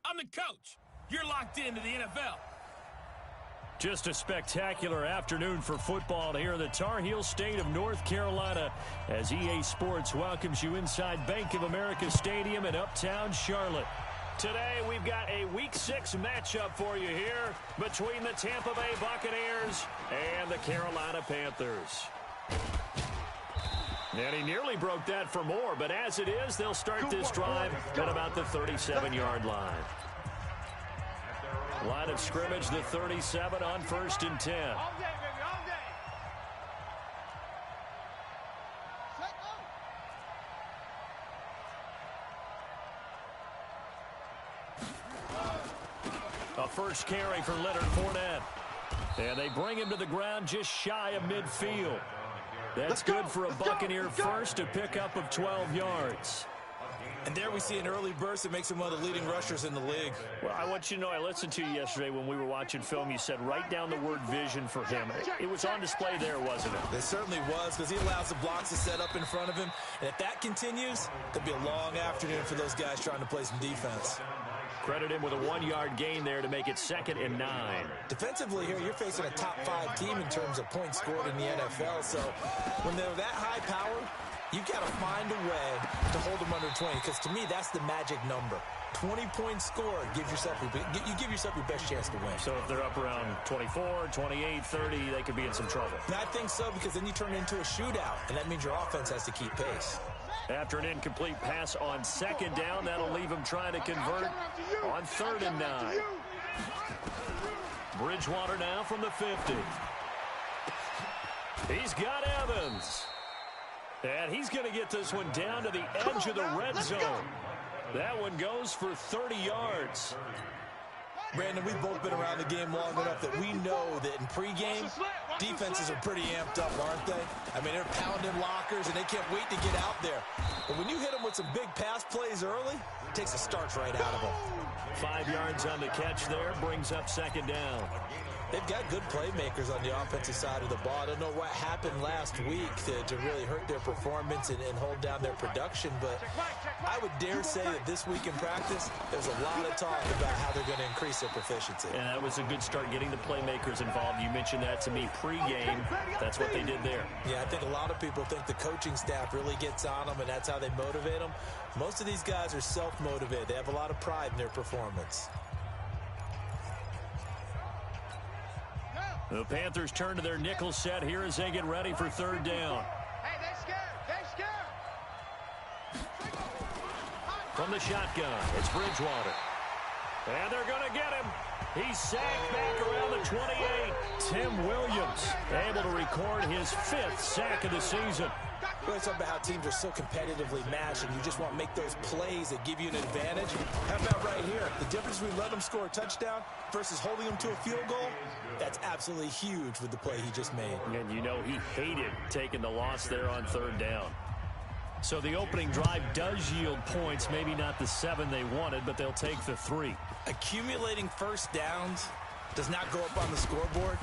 I'm the coach. You're locked into the NFL. Just a spectacular afternoon for football here in the Tar Heel state of North Carolina as EA Sports welcomes you inside Bank of America Stadium in Uptown Charlotte. Today we've got a Week 6 matchup for you here between the Tampa Bay Buccaneers and the Carolina Panthers. And he nearly broke that for more, but as it is, they'll start this drive at about the 37-yard line. Line of scrimmage, the 37 on 1st and 10. A first carry for Leonard Fournette. And they bring him to the ground just shy of midfield. That's good for a Buccaneer first, a pickup of 12 yards. And there we see an early burst that makes him one of the leading rushers in the league. Well, I want you to know, I listened to you yesterday when we were watching film. You said write down the word vision for him. It was on display there, wasn't it? It certainly was, because he allows the blocks to set up in front of him. And if that continues, it'll be a long afternoon for those guys trying to play some defense. Credit him with a 1-yard gain there to make it 2nd and 9. Defensively here, you're facing a top-5 team in terms of points scored in the NFL. So when they're that high powered, you've got to find a way to hold them under 20, because to me, that's the magic number. 20 points scored, you give yourself your best chance to win. So if they're up around 24, 28, 30, they could be in some trouble. And I think so, because then you turn it into a shootout, and that means your offense has to keep pace. After an incomplete pass on 2nd down, that'll leave him trying to convert on 3rd and 9. Bridgewater now from the 50. He's got Evans. And he's going to get this one down to the edge of the red zone. That one goes for 30 yards. Brandon, we've both been around the game long enough that we know that in pregame, defenses are pretty amped up, aren't they? I mean, they're pounding lockers, and they can't wait to get out there. But when you hit them with some big pass plays early, it takes the starch right out of them. 5 yards on the catch there, brings up 2nd down. They've got good playmakers on the offensive side of the ball. I don't know what happened last week to really hurt their performance and hold down their production, but I would dare say that this week in practice, there's a lot of talk about how they're going to increase their proficiency. And that was a good start, getting the playmakers involved. You mentioned that to me pregame. That's what they did there. Yeah, I think a lot of people think the coaching staff really gets on them, and that's how they motivate them. Most of these guys are self-motivated. They have a lot of pride in their performance. The Panthers turn to their nickel set here as they get ready for 3rd down. Hey, they're scared. From the shotgun, it's Bridgewater. And they're going to get him. He's sacked back around the 28. Tim Williams able to record his 5th sack of the season. We're talking about how teams are so competitively matched, and you just want to make those plays that give you an advantage. How about right here? The difference between letting them score a touchdown versus holding them to a field goal, that's absolutely huge with the play he just made. And you know he hated taking the loss there on 3rd down. So the opening drive does yield points, maybe not the 7 they wanted, but they'll take the 3. Accumulating first downs does not go up on the scoreboard,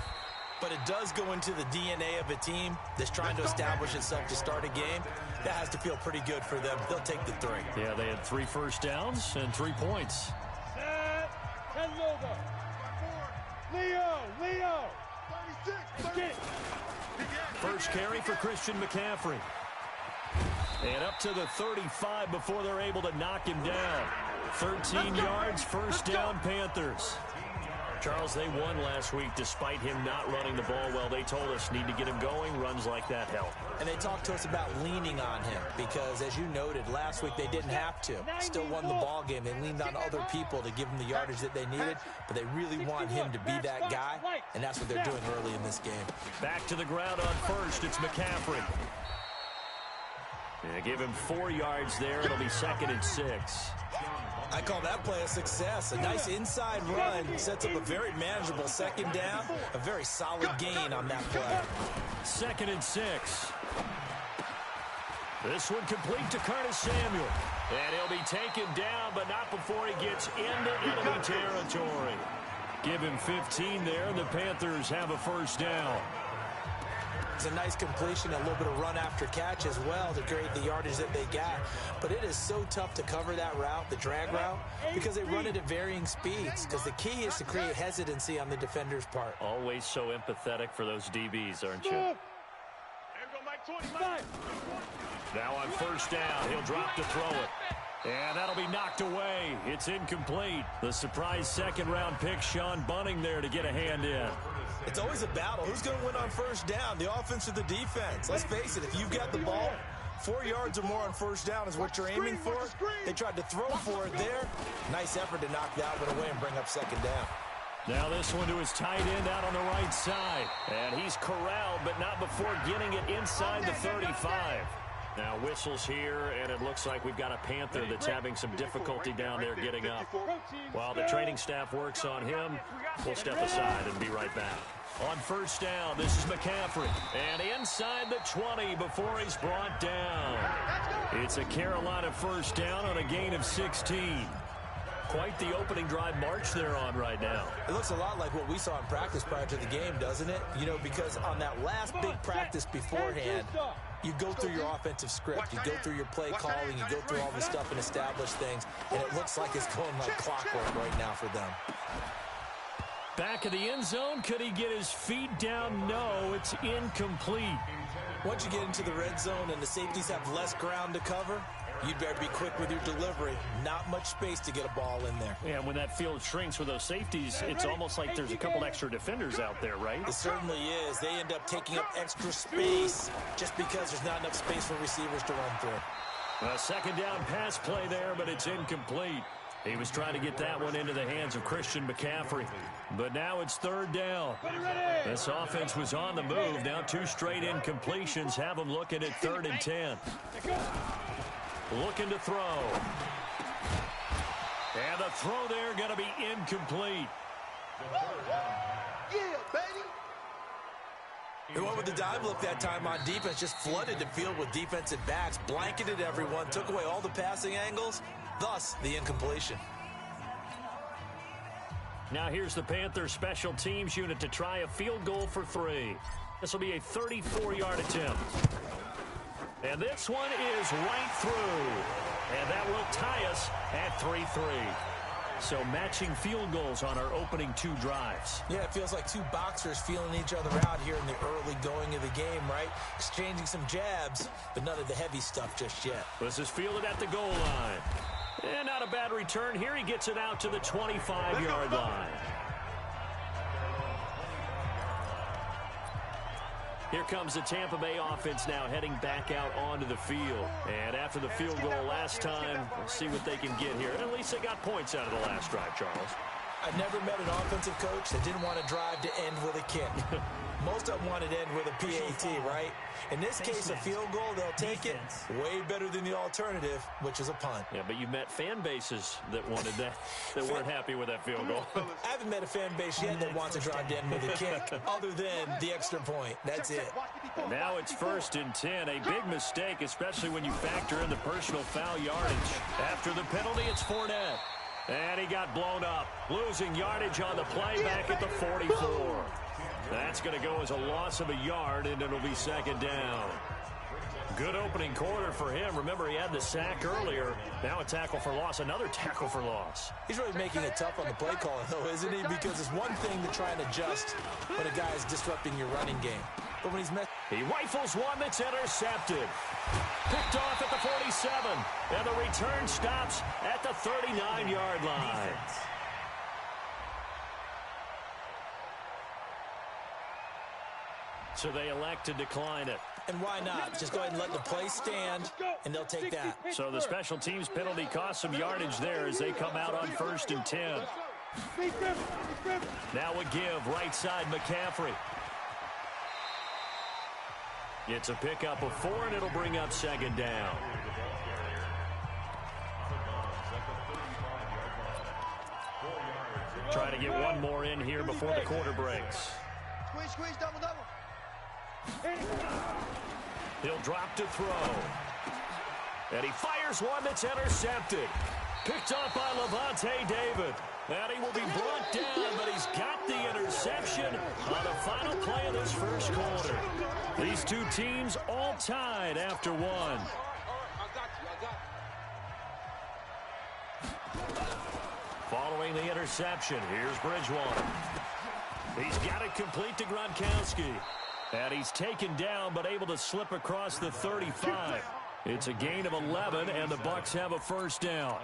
but it does go into the DNA of a team that's trying to establish itself to start a game. That has to feel pretty good for them. They'll take the 3. Yeah, they had 3 first downs and 3 points. Set and over. Leo. 36. First carry for Christian McCaffrey. And up to the 35 before they're able to knock him down. 13 yards, first down, Panthers. Charles, they won last week despite him not running the ball well. They told us need to get him going. Runs like that help. And they talked to us about leaning on him because, as you noted, last week they didn't have to. Still won the ball game. They leaned on other people to give them the yardage that they needed, but they really want him to be that guy, and that's what they're doing early in this game. Back to the ground on first. It's McCaffrey. Yeah, give him 4 yards there. It'll be 2nd and 6. I call that play a success. A nice inside run sets up a very manageable 2nd down. A very solid gain on that play. 2nd and 6. This one complete to Curtis Samuel. And he'll be taken down, but not before he gets into enemy territory. Give him 15 there, and the Panthers have a first down. It's a nice completion, a little bit of run after catch as well to create the yardage that they got. But it is so tough to cover that route, the drag route, because they run it at varying speeds. Because the key is to create hesitancy on the defender's part. Always so empathetic for those DBs, aren't you? Now on first down, he'll drop to throw it. And that'll be knocked away. It's incomplete. The surprise second-round pick, Sean Bunting, there to get a hand in. It's always a battle. Who's going to win on first down, the offense or the defense? Let's face it, if you've got the ball, 4 yards or more on first down is what you're aiming for. They tried to throw for it there. Nice effort to knock that one away and bring up second down. Now this one to his tight end out on the right side. And he's corralled, but not before getting it inside the 35. Now whistles here, and it looks like we've got a Panther that's having some difficulty down there getting up. While the training staff works on him, we'll step aside and be right back. On first down, this is McCaffrey. And inside the 20 before he's brought down. It's a Carolina first down on a gain of 16. Quite the opening drive march they're on right now. It looks a lot like what we saw in practice prior to the game, doesn't it? You know, because on that last big practice beforehand, you go through your offensive script, you go through your play calling, you go through all the stuff and establish things, and it looks like it's going like clockwork right now for them. Back of the end zone, could he get his feet down? No, it's incomplete. Once you get into the red zone and the safeties have less ground to cover, you'd better be quick with your delivery. Not much space to get a ball in there. Yeah, when that field shrinks with those safeties, it's almost like there's a couple extra defenders out there, right? It certainly is. They end up taking up extra space just because there's not enough space for receivers to run through. A second down pass play there, but it's incomplete. He was trying to get that one into the hands of Christian McCaffrey. But now it's third down. This offense was on the move. Now 2 straight incompletions have them looking at 3rd and 10. Looking to throw. And the throw there going to be incomplete. Yeah, baby. They went with the dive look that time on defense, just flooded the field with defensive backs, blanketed everyone, took away all the passing angles, thus the incompletion. Now here's the Panthers special teams unit to try a field goal for 3. This will be a 34-yard attempt. And this one is right through. And that will tie us at 3-3. So matching field goals on our opening 2 drives. Yeah, it feels like 2 boxers feeling each other out here in the early going of the game, right? Exchanging some jabs, but none of the heavy stuff just yet. This is fielded at the goal line. And not a bad return here. He gets it out to the 25-yard line. Here comes the Tampa Bay offense now heading back out onto the field. And after the field goal last time, we'll see what they can get here. And at least they got points out of the last drive, Charles. I've never met an offensive coach that didn't want to drive to end with a kick. Most of them wanted to end with a PAT, right? In this case, a field goal, they'll take it. Way better than the alternative, which is a punt. Yeah, but you met fan bases that wanted that, that weren't happy with that field goal. I haven't met a fan base yet that wants to drive to end with a kick, other than the extra point. That's it. Now it's 1st and 10. A big mistake, especially when you factor in the personal foul yardage. After the penalty, it's Fournette. And he got blown up, losing yardage on the play back at the 44. That's going to go as a loss of a yard, and it'll be 2nd down. Good opening quarter for him. Remember, he had the sack earlier. Now a tackle for loss, another tackle for loss. He's really making it tough on the play caller, though, isn't he? Because it's one thing to try and adjust when a guy is disrupting your running game. But when he's met... He rifles one that's intercepted. Picked off at the 47. And the return stops at the 39-yard line. So they elect to decline it. And why not? Just go ahead and let the play stand, and they'll take that. So the special teams penalty cost some yardage there as they come out on 1st and 10. Now a give, right side McCaffrey. It's a pickup of 4, and it'll bring up 2nd down. Try to get one more in here before the quarter breaks. Squeeze, double. He'll drop to throw. And he fires one that's intercepted. Picked up by Levante David. And he will be brought down, but he's got the interception on the final play of this first quarter. These two teams all tied after one. Following the interception, here's Bridgewater. He's got it complete to Gronkowski. And he's taken down, but able to slip across the 35. It's a gain of 11, and the Bucs have a first down.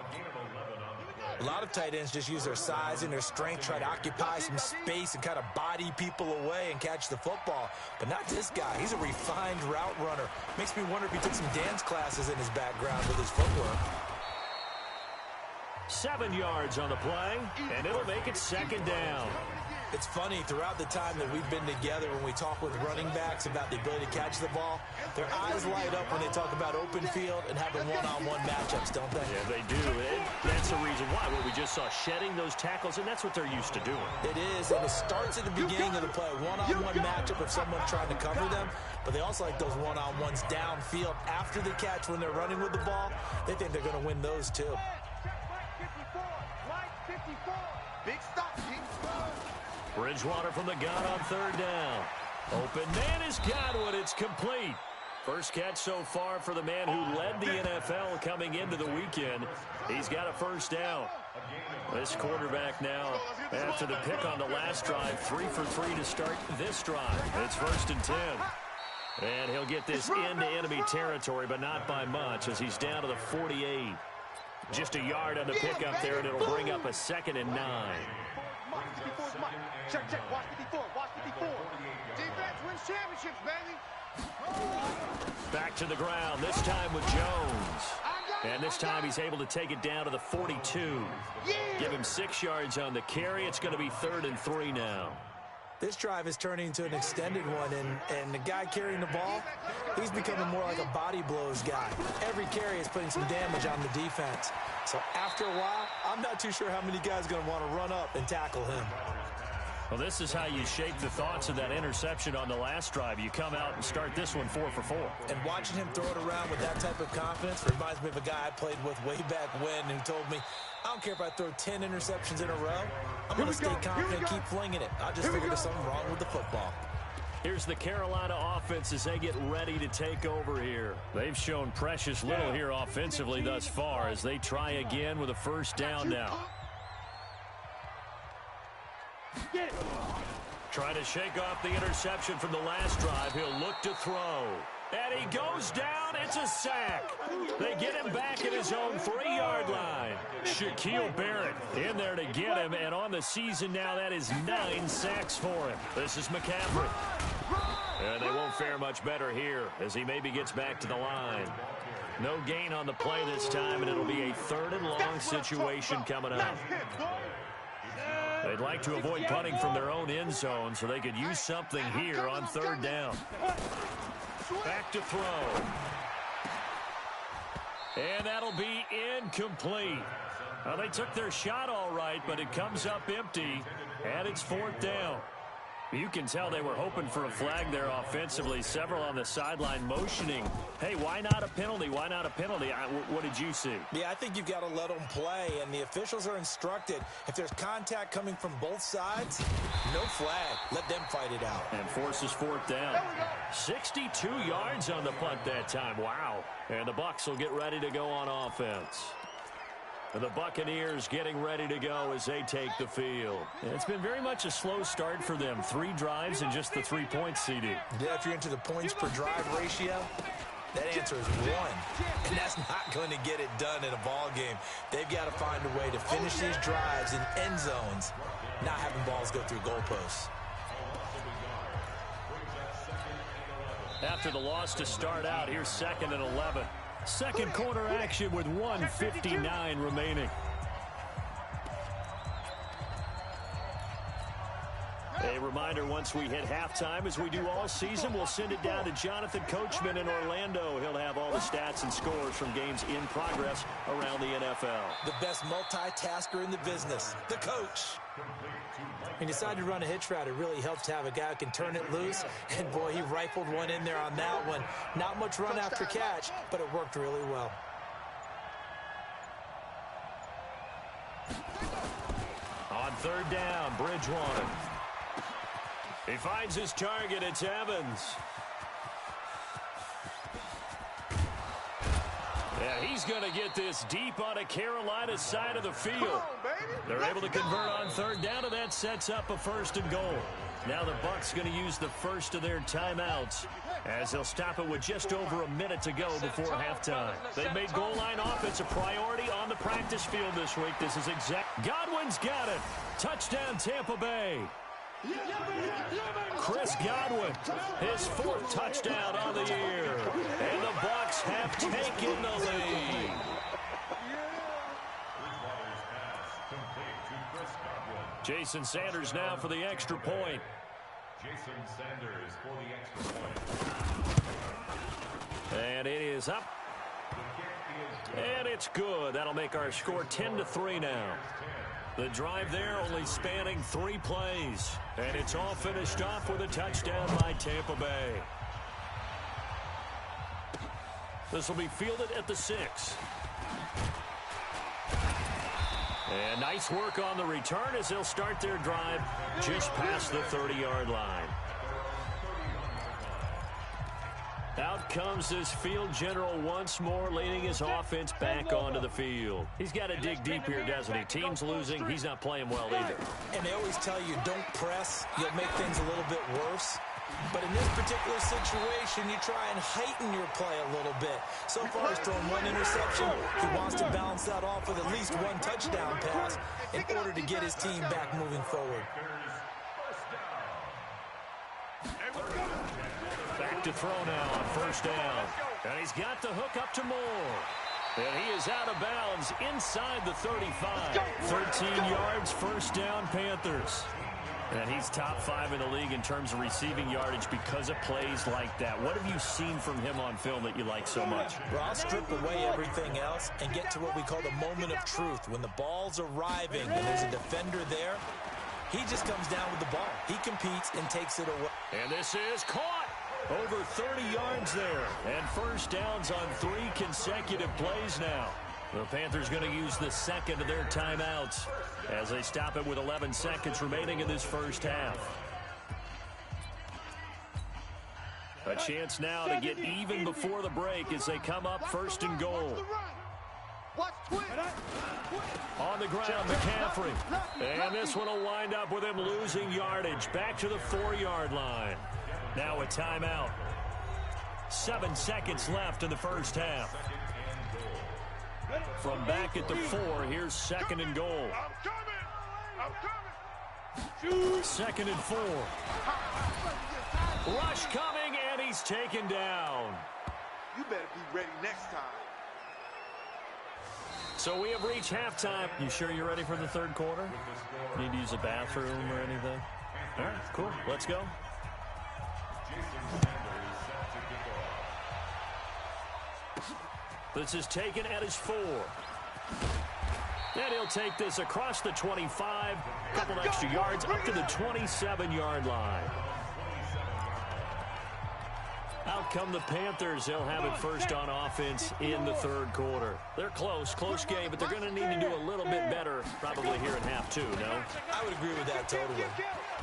A lot of tight ends just use their size and their strength, try to occupy some space and kind of body people away and catch the football. But not this guy. He's a refined route runner. Makes me wonder if he took some dance classes in his background with his footwork. 7 yards on the play, and it'll make it second down. It's funny, throughout the time that we've been together, when we talk with running backs about the ability to catch the ball, their eyes light up when they talk about open field and having one-on-one matchups, don't they? Yeah, they do. And that's the reason why. Well, we just saw shedding those tackles, and that's what they're used to doing. It is, and it starts at the beginning of the play. One-on-one matchup if someone's trying to cover them, but they also like those one-on-ones downfield after the catch when they're running with the ball. They think they're going to win those, too. Big stop, G. Bridgewater from the gun on third down. Open man is Godwin. It's complete. First catch so far for the man who led the NFL coming into the weekend. He's got a first down. This quarterback now, after the pick on the last drive, 3 for 3 to start this drive. It's 1st and 10. And he'll get this into enemy territory, but not by much, as he's down to the 48. Just a yard on the pickup there, and it'll bring up a 2nd and 9. Watch 54 is Mike. Check, check. Watch 54. Watch 54. Defense wins championships, baby. Back to the ground, this time with Jones. And this time he's able to take it down to the 42. Give him 6 yards on the carry. It's going to be 3rd and 3 now. This drive is turning into an extended one, and the guy carrying the ball, he's becoming more like a body blows guy. Every carry is putting some damage on the defense. So after a while, I'm not too sure how many guys are going to want to run up and tackle him. Well, this is how you shape the thoughts of that interception on the last drive. You come out and start this one 4 for 4. And watching him throw it around with that type of confidence reminds me of a guy I played with way back when who told me, I don't care if I throw 10 interceptions in a row. I'm going to stay confident, keep flinging it. I just figured there's something wrong with the football. Here's the Carolina offense as they get ready to take over here. They've shown precious little here offensively thus far as they try again with a first down now. Trying to shake off the interception from the last drive. He'll look to throw. And he goes down. It's a sack. They get him back at his own 3-yard line. Shaquille Barrett in there to get him. And on the season now, that is 9 sacks for him. This is McCaffrey. And they won't fare much better here as he maybe gets back to the line. No gain on the play this time, and it'll be a 3rd and long situation coming up. They'd like to avoid punting from their own end zone so they could use something here on 3rd down. Back to throw. And that'll be incomplete. Well, they took their shot all right, but it comes up empty, and it's 4th down. You can tell they were hoping for a flag there offensively. Several on the sideline motioning, hey, why not a penalty? Why not a penalty? What did you see? Yeah, I think you've got to let them play, and the officials are instructed. If there's contact coming from both sides, no flag. Let them fight it out. And forces 4th down. 62 yards on the punt that time. Wow. And the Bucs will get ready to go on offense. And the Buccaneers getting ready to go as they take the field. It's been very much a slow start for them. 3 drives and just the 3 points, CD. Yeah, if you're into the points per drive ratio, that answer is 1. And that's not going to get it done in a ball game. They've got to find a way to finish these drives in end zones, not having balls go through goalposts. After the loss to start out, here's 2nd and 11. Second quarter action with 1:59 remaining. A reminder, once we hit halftime, as we do all season, we'll send it down to Jonathan Coachman in Orlando. He'll have all the stats and scores from games in progress around the NFL. The best multitasker in the business, the coach. He decided to run a hitch route. It really helps to have a guy who can turn it loose. And, boy, he rifled one in there on that one. Not much run after catch, but it worked really well. third down, Bridgewater. He finds his target. It's Evans. And he's going to get this deep on a Carolina side of the field. They're able to convert on third down, and that sets up a 1st and goal. Now the Bucs going to use the first of their timeouts as they'll stop it with just over a minute to go before halftime. They've made goal line offense a priority on the practice field this week. This is exact. Godwin's got it. Touchdown, Tampa Bay. Chris Godwin, his 4th touchdown on the year. And the Bucs have taken the lead. Jason Sanders now for the extra point. Jason Sanders for the extra point. And it is up. And it's good. That'll make our score 10-3 now. The drive there only spanning 3 plays. And it's all finished off with a touchdown by Tampa Bay. This will be fielded at the 6. And nice work on the return as they'll start their drive just past the 30-yard line. Out comes this field general once more, leading his offense back onto the field. He's got to dig deep here, doesn't he? Team's losing. He's not playing well either. And they always tell you, don't press. You'll make things a little bit worse. But in this particular situation, you try and heighten your play a little bit. So far, he's thrown 1 interception. He wants to balance that off with at least 1 touchdown pass in order to get his team back moving forward. Back to throw now on 1st down. And he's got the hook up to Moore. And he is out of bounds inside the 35. 13 yards, 1st down, Panthers. And he's top 5 in the league in terms of receiving yardage because of plays like that. What have you seen from him on film that you like so much? Well, I'll strip away everything else and get to what we call the moment of truth. When the ball's arriving and there's a defender there, he just comes down with the ball. He competes and takes it away. And this is caught. Over 30 yards there. And 1st downs on 3 consecutive plays now. The Panthers going to use the 2nd of their timeouts as they stop it with 11 seconds remaining in this 1st half. A chance now to get even before the break as they come up 1st and goal. On the ground, McCaffrey. And this one will wind up with him losing yardage. Back to the 4-yard line. Now a timeout. 7 seconds left in the 1st half. From back at the 4, here's 2nd and goal. I'm coming. 2nd and 4. Rush coming, and he's taken down. You better be ready next time. So we have reached halftime. You sure you're ready for the 3rd quarter? Need to use a bathroom or anything? All right, cool. Let's go. This is taken at his 4. And he'll take this across the 25. A couple extra yards up to the 27-yard line. Out come the Panthers. They'll have it first on offense in the 3rd quarter. They're close game, but they're going to need to do a little bit better probably here in half 2, no? I would agree with that totally.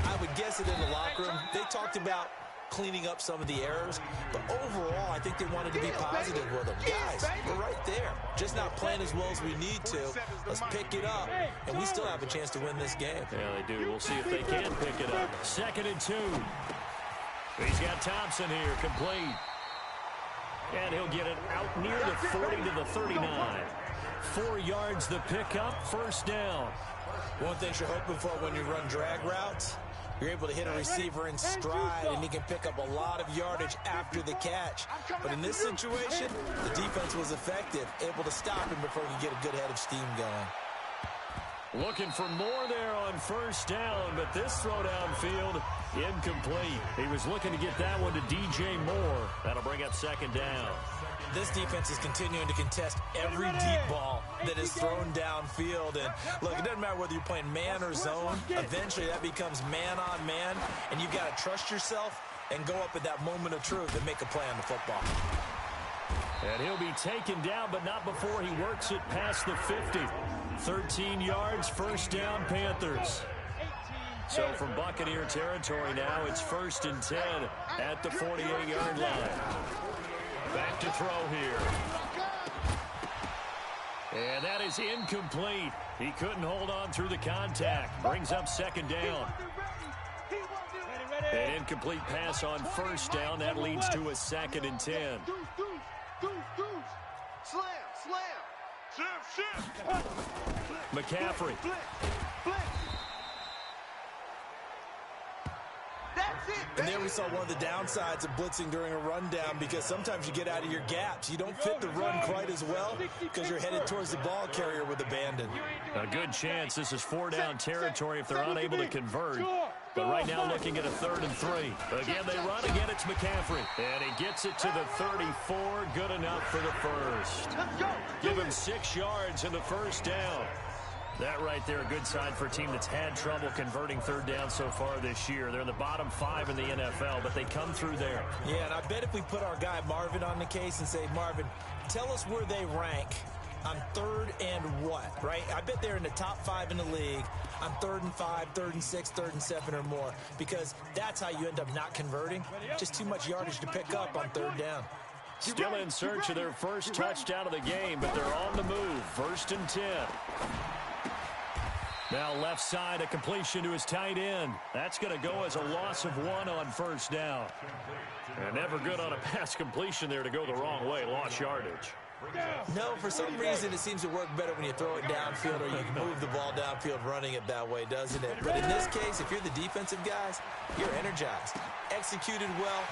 I would guess it in the locker room. They talked about cleaning up some of the errors, but overall, I think they wanted to be positive with them. Guys, we're right there. Just not playing as well as we need to. Let's pick it up, and we still have a chance to win this game. Yeah, they do. We'll see if they can pick it up. 2nd and 2. He's got Thompson here, complete. And he'll get it out near the 40 to the 39. 4 yards the pickup, 1st down. One thing you're hoping for when you run drag routes, you're able to hit a receiver in stride, and he can pick up a lot of yardage after the catch. But in this situation, the defense was effective, able to stop him before he could get a good head of steam going. Looking for more there on 1st down, but this throw downfield incomplete. He was looking to get that one to DJ Moore. That'll bring up 2nd down. This defense is continuing to contest every deep ball that is thrown downfield. And look, it doesn't matter whether you're playing man or zone. Eventually that becomes man on man, and you've got to trust yourself and go up at that moment of truth and make a play on the football. And he'll be taken down, but not before he works it past the 50. 13 yards, first down, Panthers. So from Buccaneer territory now, it's 1st and 10 at the 48-yard line. Back to throw here. And that is incomplete. He couldn't hold on through the contact. Brings up 2nd down. An incomplete pass on 1st down. That leads to a 2nd and 10. McCaffrey. And there we saw one of the downsides of blitzing during a rundown, because sometimes you get out of your gaps. You don't fit the run quite as well because you're headed towards the ball carrier with abandon. A good chance this is 4-down territory if they're unable to convert. But right now looking at a 3rd and 3. Again, they run. Again, it's McCaffrey. And he gets it to the 34. Good enough for the first. Give him 6 yards in the 1st down. That right there, a good sign for a team that's had trouble converting 3rd down so far this year. They're in the bottom 5 in the NFL, but they come through there. Yeah, and I bet if we put our guy Marvin on the case and say, Marvin, tell us where they rank on 3rd and what, right? I bet they're in the top 5 in the league on 3rd and 5, 3rd and 6, 3rd and 7 or more, because that's how you end up not converting. Just too much yardage to pick up on 3rd down. Still in search of their first touchdown of the game, but they're on the move. 1st and 10. Now left side, a completion to his tight end. That's going to go as a loss of 1 on 1st down. And never good on a pass completion there to go the wrong way. Lost yardage. No, for some reason it seems to work better when you throw it downfield, or you can move the ball downfield running it that way, doesn't it? But in this case, if you're the defensive guys, you're energized, executed well,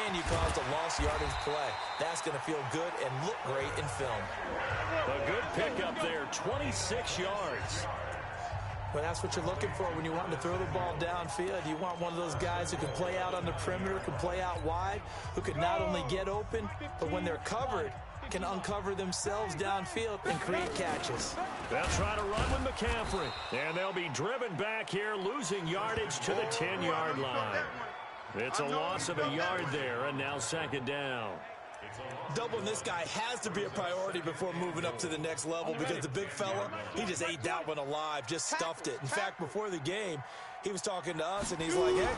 and you caused a lost yardage play. That's going to feel good and look great in film. A good pickup there, 26 yards. Well, that's what you're looking for when you want to throw the ball downfield. You want one of those guys who can play out on the perimeter, can play out wide, who can not only get open, but when they're covered, can uncover themselves downfield and create catches. They'll try to run with McCaffrey, and they'll be driven back here, losing yardage to the 10-yard line. It's a loss of a yard there, and now 2nd down. Doubling this guy has to be a priority before moving up to the next level, because the big fella, he just ate that one alive, just stuffed it. In fact, before the game, he was talking to us, and he's like, hey,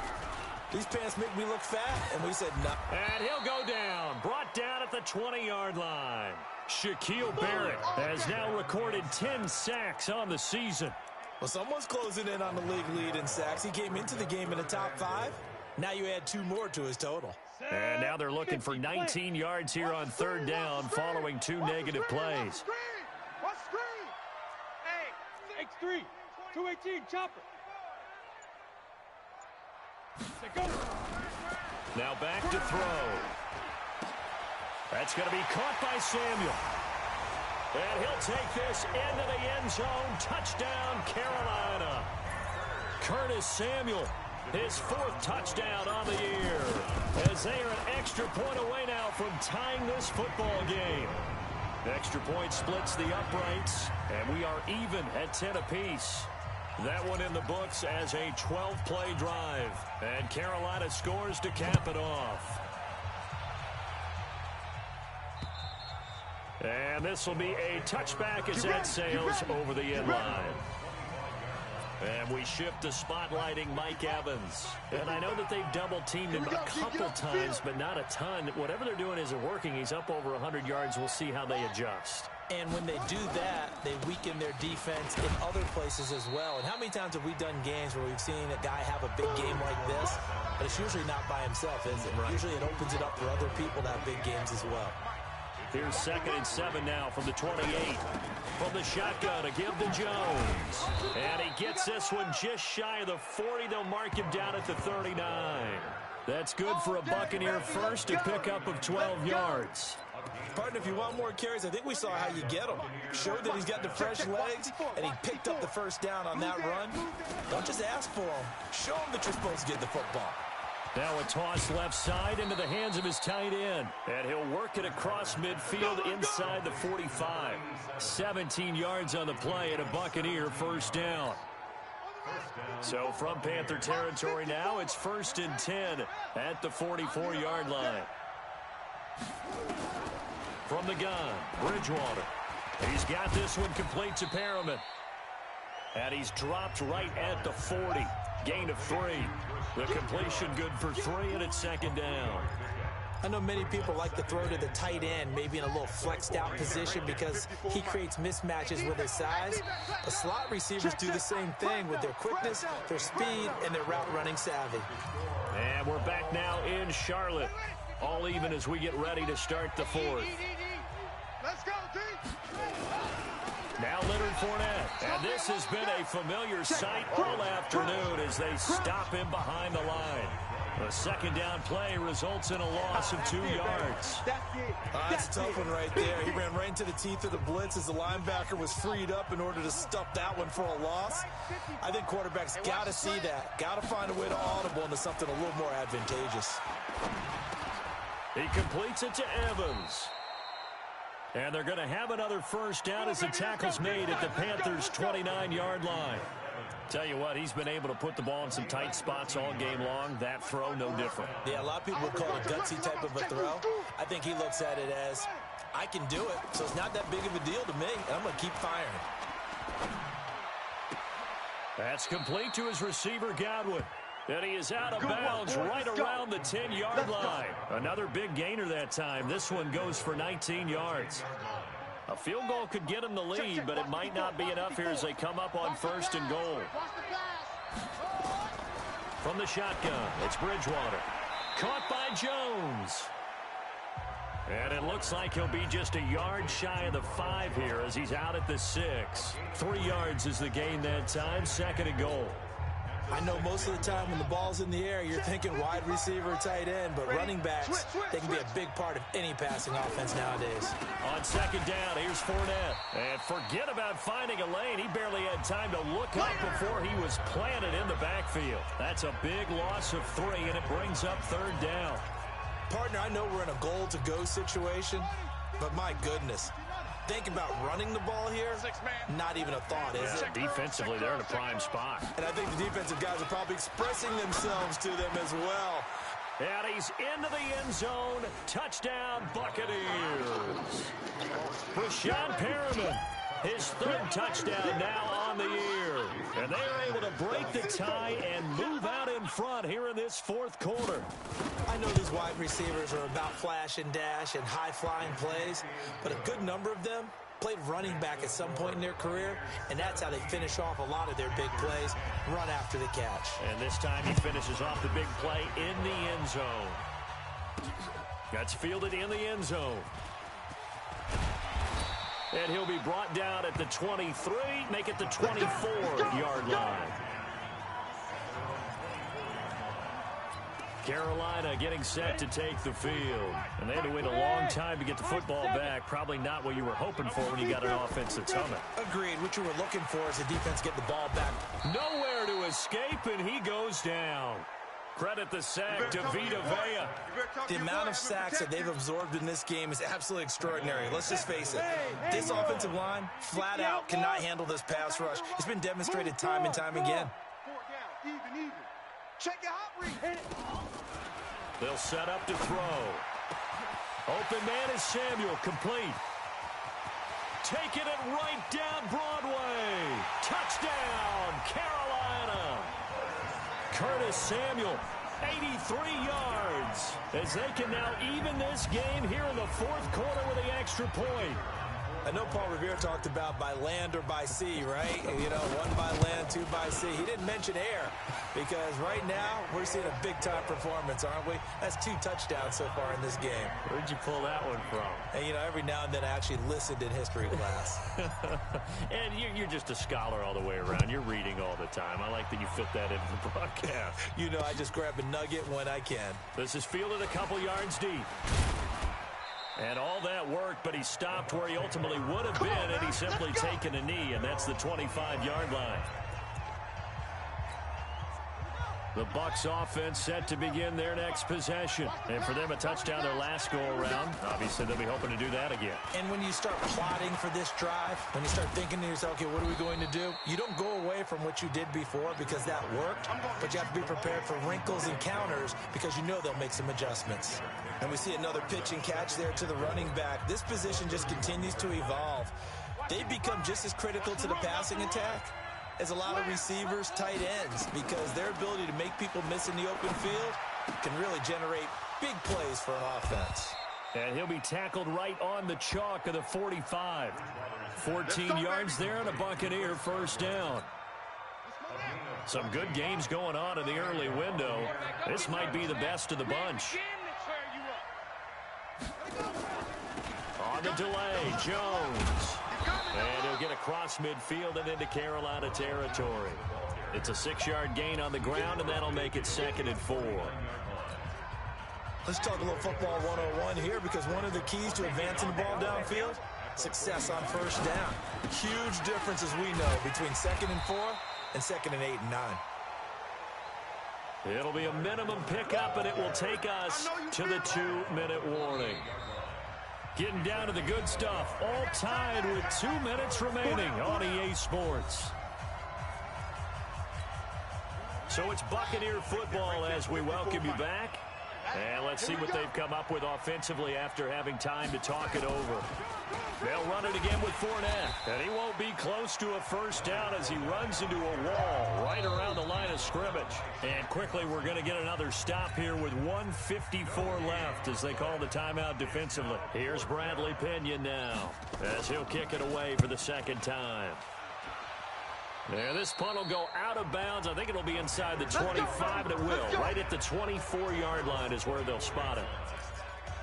these pants make me look fat. And we said, no. And he'll go down, brought down at the 20-yard line. Shaquille Barrett has now recorded 10 sacks on the season. Well, someone's closing in on the league lead in sacks. He came into the game in the top 5. Now you add 2 more to his total. And now they're looking for 19 yards here on 3rd down following 2 negative plays. What screen? Hey, X3, 218, chopper. Now back to throw. That's going to be caught by Samuel. And he'll take this into the end zone. Touchdown, Carolina. Curtis Samuel, his 4th touchdown on the year, as they are an extra point away now from tying this football game. Extra point splits the uprights, and we are even at 10 apiece. That one in the books as a 12-play drive, and Carolina scores to cap it off. And this will be a touchback as that sails over the end line. And we shift to spotlighting Mike Evans. And I know that they've double-teamed him a couple times, but not a ton. Whatever they're doing isn't working. He's up over 100 yards. We'll see how they adjust. And when they do that, they weaken their defense in other places as well. And how many times have we done games where we've seen a guy have a big game like this, but it's usually not by himself, is it? Right. Usually it opens it up for other people to have big games as well. Here's 2nd and 7 now from the 28. From the shotgun to give to Jones. And he gets this one just shy of the 40. They'll mark him down at the 39. That's good for a Buccaneer first, a pickup of 12 yards. Partner, if you want more carries, I think we saw how you get them. Showed that he's got the fresh legs, and he picked up the 1st down on that run. Don't just ask for them. Show them that you're supposed to get the football. Now a toss left side into the hands of his tight end. And he'll work it across midfield inside the 45. 17 yards on the play and a Buccaneer 1st down. So from Panther territory now, it's 1st and 10 at the 44-yard line. From the gun, Bridgewater. He's got this one complete to Perriman. And he's dropped right at the 40. Gain of 3. The completion good for 3, and it's second down. I know many people like to throw to the tight end, maybe in a little flexed out position because he creates mismatches with his size. The slot receivers do the same thing with their quickness, their speed, and their route running savvy. And we're back now in Charlotte. All even as we get ready to start the fourth. Let's go, D. Now Leonard Fournette. And this has been a familiar sight all afternoon as they stop him behind the line. The second down play results in a loss of 2 yards. That's a tough one right there. He ran right into the teeth of the blitz as the linebacker was freed up in order to stuff that one for a loss. I think quarterbacks got to see that. Got to find a way to audible into something a little more advantageous. He completes it to Evans. And they're going to have another first down as the tackle's made at the Panthers' 29-yard line. Tell you what, he's been able to put the ball in some tight spots all game long. That throw, no different. Yeah, a lot of people would call it a gutsy type of a throw. I think he looks at it as, I can do it, so it's not that big of a deal to me, and I'm going to keep firing. That's complete to his receiver, Godwin. And he is out of bounds right around the 10-yard line. Another big gainer that time. This one goes for 19 yards. A field goal could get him the lead, but it might not be enough here as they come up on first and goal. From the shotgun, it's Bridgewater. Caught by Jones. And it looks like he'll be just a yard shy of the 5 here as he's out at the 6. 3 yards is the gain that time, second and goal. I know most of the time when the ball's in the air, you're thinking wide receiver, tight end, but running backs, they can be a big part of any passing offense nowadays. On second down, here's Fournette. And forget about finding a lane. He barely had time to look up before he was planted in the backfield. That's a big loss of 3, and it brings up third down. Partner, I know we're in a goal-to-go situation, but my goodness. Think about running the ball here, not even a thought, is it? Defensively, they're in a prime spot. And I think the defensive guys are probably expressing themselves to them as well. And he's into the end zone. Touchdown, Buccaneers. Rashawn Perriman, his 3rd touchdown now on the year. And they are able to break the tie and move out in front here in this 4th quarter. I know these wide receivers are about flash and dash and high-flying plays, but a good number of them played running back at some point in their career, and that's how they finish off a lot of their big plays, run after the catch. And this time he finishes off the big play in the end zone. That's fielded in the end zone. And he'll be brought down at the 23, make it the 24-yard line. Carolina getting set to take the field. And they had to wait a long time to get the football back. Probably not what you were hoping for when you got an offense that's humming. Agreed. What you were looking for is the defense get the ball back. Nowhere to escape, and he goes down. Credit the sack to Vita Vea. The amount of sacks that they've absorbed in this game is absolutely extraordinary. Let's just face it. This offensive line, flat out, cannot handle this pass rush. It's been demonstrated time and time again. Even. Check your hot read. They'll set up to throw. Open man is Samuel, complete. Taking it right down Broadway. Touchdown, Carolina. Curtis Samuel, 83 yards. As they can now even this game here in the 4th quarter with the extra point. I know Paul Revere talked about by land or by sea, right? You know, 1 by land, 2 by sea. He didn't mention air because right now we're seeing a big-time performance, aren't we? That's 2 touchdowns so far in this game. Where'd you pull that one from? And, you know, every now and then I actually listened in history class. And you're just a scholar all the way around. You're reading all the time. I like that you fit that into the broadcast. You know, I just grab a nugget when I can. This is fielded a couple yards deep. And all that work, but he stopped where he ultimately would have been, and he's simply taken a knee, and that's the 25-yard line. The Bucs offense set to begin their next possession. And for them, a touchdown their last go-around. Obviously, they'll be hoping to do that again. And when you start plotting for this drive, when you start thinking to yourself, okay, what are we going to do? You don't go away from what you did before because that worked, but you have to be prepared for wrinkles and counters because you know they'll make some adjustments. And we see another pitch and catch there to the running back. This position just continues to evolve. They become just as critical to the passing attack as a lot of receivers, tight ends, because their ability to make people miss in the open field can really generate big plays for an offense. And he'll be tackled right on the chalk of the 45. 14 yards there and a Buccaneer first down. Some good games going on in the early window. This might be the best of the bunch. On the delay, Jones. And he'll get across midfield and into Carolina territory. It's a 6-yard gain on the ground, and that'll make it 2nd and 4. Let's talk a little football 101 here, because one of the keys to advancing the ball downfield, success on first down. Huge difference, as we know, between 2nd and 4 and 2nd and 8 and 9. It'll be a minimum pickup, and it will take us to the 2-minute warning. Getting down to the good stuff, all tied with 2 minutes remaining on EA Sports. So it's Buccaneer football as we welcome you back. And let's see what they've come up with offensively after having time to talk it over. They'll run it again with Fournette. And he won't be close to a first down as he runs into a wall right around the line of scrimmage. And quickly we're going to get another stop here with 1:54 left as they call the timeout defensively. Here's Bradley Pinion now as he'll kick it away for the second time. Yeah, this punt will go out of bounds. I think it'll be inside the 25, and it will. Right at the 24-yard line is where they'll spot it.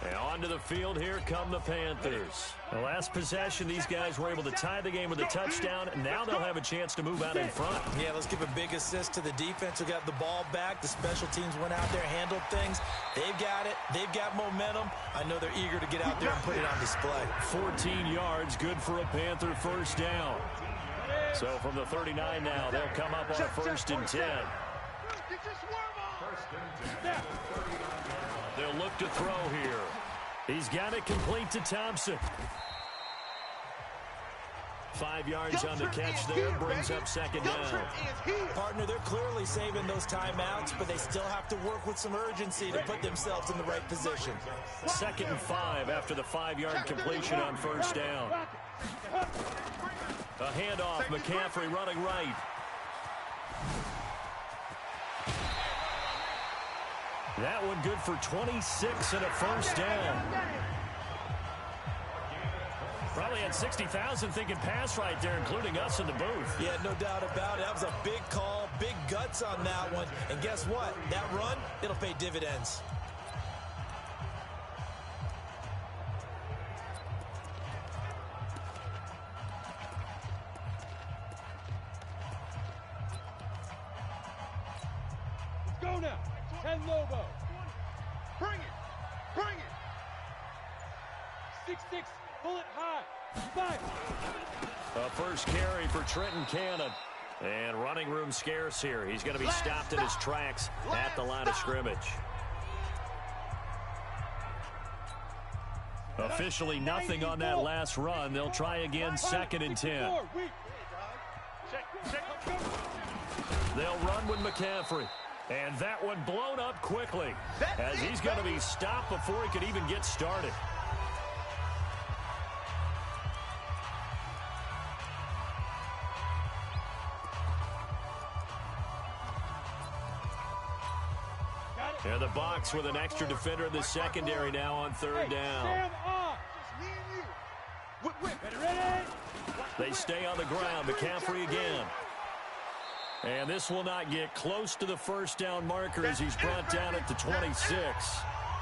And onto the field, here come the Panthers. The last possession, these guys were able to tie the game with a touchdown, and now they'll have a chance to move out in front. Yeah, let's give a big assist to the defense who got the ball back. The special teams went out there, handled things. They've got it. They've got momentum. I know they're eager to get out there and put it on display. 14 yards, good for a Panther first down. So from the 39 now, they'll come up on a 1st and 10. They'll look to throw here. He's got it complete to Thompson. 5 yards on the catch there, brings up 2nd down. Partner, they're clearly saving those timeouts, but they still have to work with some urgency to put themselves in the right position. 2nd and 5 after the 5-yard completion on first down. A handoff, McCaffrey running right. That one good for 26 and a first down. Probably had 60,000 thinking pass right there, including us in the booth. Yeah, no doubt about it. That was a big call, big guts on that one. And guess what? That run, it'll pay dividends. Go now. 10 Lobo. Bring it. Bring it. 6-6. Pull it high. 5. A first carry for Trenton Cannon. And running room scarce here. He's going to be stopped in his tracks at the line of scrimmage. Officially nothing on that last run. They'll try again 2nd and 10. They'll run with McCaffrey. And that one blown up quickly as he's going to be stopped before he could even get started. And the Bucs with an extra defender in the secondary now on 3rd down. They stay on the ground. McCaffrey again. And this will not get close to the first down marker as he's brought down at the 26.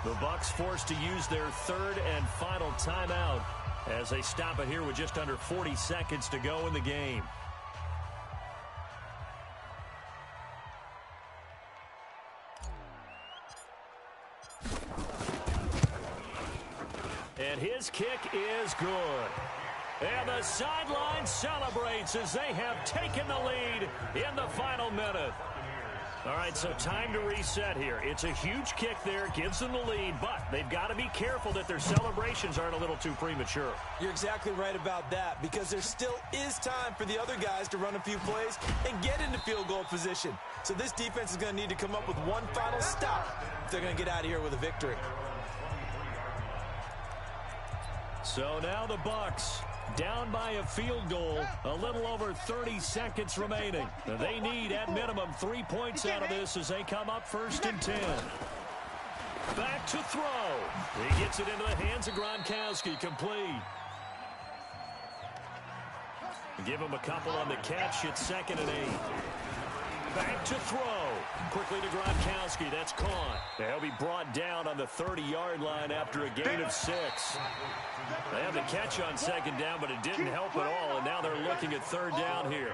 The Bucs forced to use their 3rd and final timeout as they stop it here with just under 40 seconds to go in the game. And his kick is good. And the sideline celebrates as they have taken the lead in the final minute. All right, so time to reset here. It's a huge kick there, gives them the lead, but they've got to be careful that their celebrations aren't a little too premature. You're exactly right about that, because there still is time for the other guys to run a few plays and get into field goal position. So this defense is going to need to come up with one final stop if they're going to get out of here with a victory. So now the Bucs down by a field goal, a little over 30 seconds remaining. They need, at minimum, 3 points out of this as they come up 1st and 10. Back to throw. He gets it into the hands of Gronkowski, complete. Give him a couple on the catch. It's 2nd and 8. Back to throw. Quickly to Gronkowski. That's caught. He'll be brought down on the 30-yard line after a gain of 6. They have the catch on 2nd down, but it didn't help at all, and now they're looking at 3rd down here.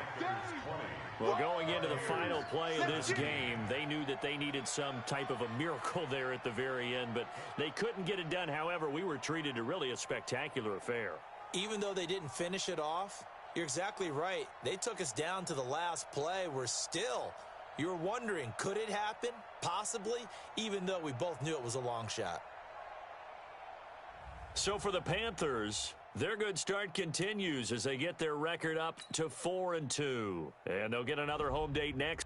Well, going into the final play of this game, they knew that they needed some type of a miracle there at the very end, but they couldn't get it done. However, we were treated to really a spectacular affair. Even though they didn't finish it off, you're exactly right. They took us down to the last play. You're wondering, could it happen? Possibly, even though we both knew it was a long shot. So for the Panthers, their good start continues as they get their record up to 4-2. And they'll get another home date next.